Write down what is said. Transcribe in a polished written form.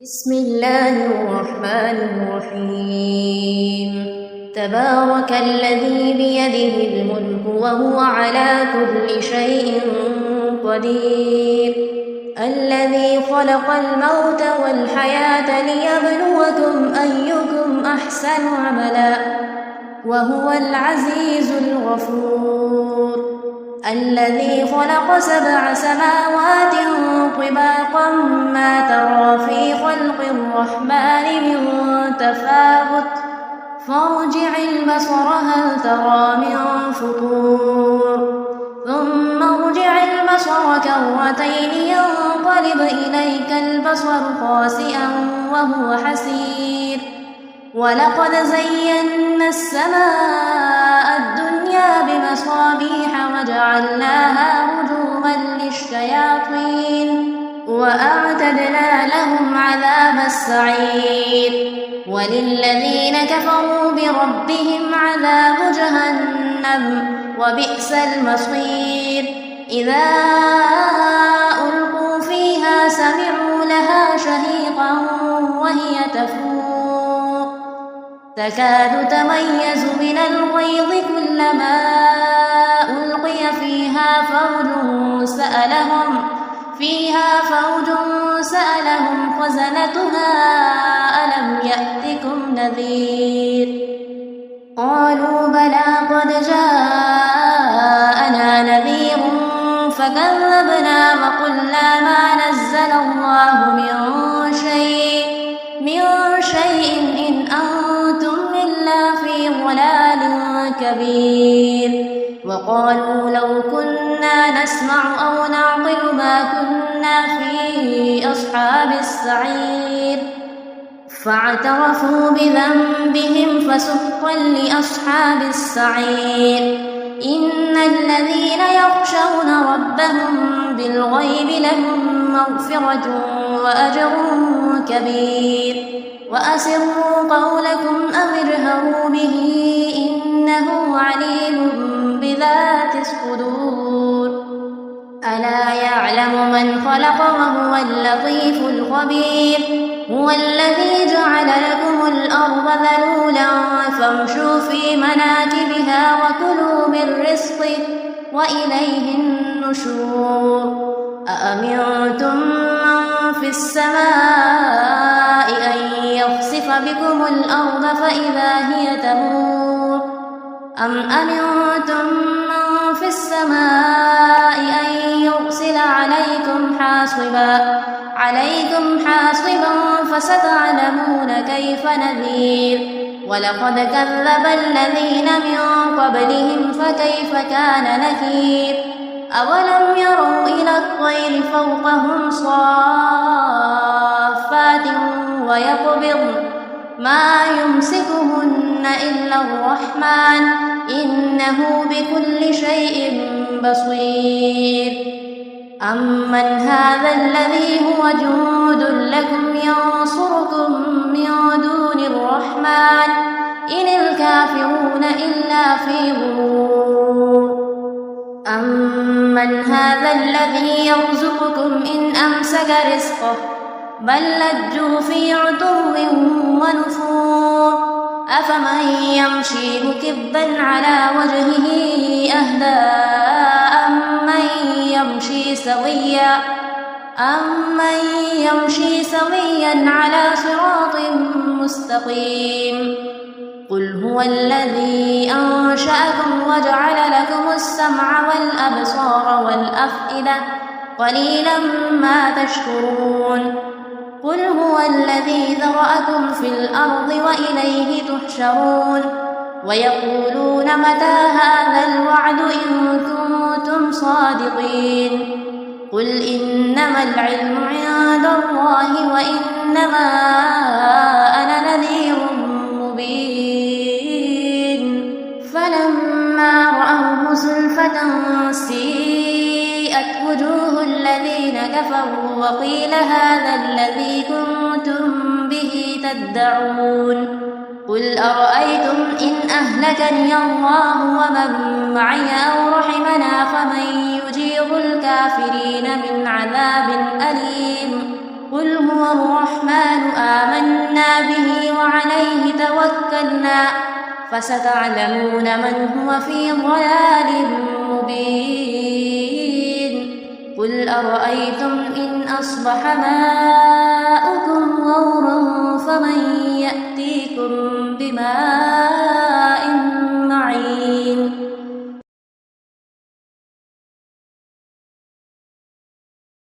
بسم الله الرحمن الرحيم. تبارك الذي بيده الملك وهو على كل شيء قدير، الذي خلق الموت والحياة ليبلوكم أيكم أحسن عملا وهو العزيز الغفور، الذي خلق 7 سماوات طباقا ما ترى في خلق الرحمن من تفاوت فارجع البصر هل ترى من فطور ثم ارجع البصر كرتين ينقلب إليك البصر خاسئا وهو حسير، ولقد زينا السماء الدنيا بمصابيح وجعلناها رجوما للشياطين وأعتدنا لهم عذاب السعير، وللذين كفروا بربهم عذاب جهنم وبئس المصير. إذا ألقوا فيها سمعوا لها شهيقا وهي تفور تكاد تميز من الغيظ كلما ألقي فيها فوج سألهم خزنتها ألم يأتكم نذير، قالوا بلى قد جاءنا نذير فكذبنا وقلنا ما نزل الله من شيء إن أنتم إلا في ضلال كبير، وقالوا لو كنا نسمع أو نعقل ما كنا في أصحاب السعير، فاعترفوا بذنبهم فسحقا لأصحاب السعير. إن الذين يخشون ربهم بالغيب لهم مغفرة وأجر كبير، وأسروا قولكم أو اجهروا به إنه عليم بذات الصدور. ألا يعلم من خلق وهو اللطيف الخبير، هو الذي جعل لكم الأرض ذلولا فامشوا في مناكبها وكلوا من رزقه وإليه النشور. أأمنتم من في السماء أن يخسف بكم الأرض فإذا هي تمور، أم أمنتم من في السماء أن يرسل عليكم حاصبا فستعلمون كيف نذير. ولقد كذب الذين من قبلهم فكيف كان نكير. أولم يروا إلى الطير فوقهم صافات ويقبضن ما يمسكهن إلا الرحمن إنه بكل شيء بصير. أمن هذا الذي هو جند لكم ينصركم من دون الرحمن إن الكافرون إلا في غرور. أمن هذا الذي يرزقكم إن أمسك رزقه بل لجوا في عتو ونفور. أفمن يمشي مكبا على وجهه أهدى أمن يمشي سويا على صراط مستقيم. قل هو الذي أنشأكم وجعل لكم السمع والأبصار والأفئدة قليلا ما تشكرون. قل هو الذي ذرأكم في الأرض وإليه تحشرون. ويقولون متى هذا الوعد إن كنتم صادقين. قل إنما العلم عند الله وإنما أنا نذير مبين. فلما رأوه زلفة سيئت وجوه الذين كفروا وقيل هذا الذي كنتم به تدعون. قل أرأيتم إن أهلكني الله ومن معي أو رحمنا فمن يجير الكافرين من عذاب أليم. قل هو الرحمن فستعلمون من هو في ضلال مبين قل أرأيتم إن أصبح ماؤكم غورا فمن يأتيكم بماء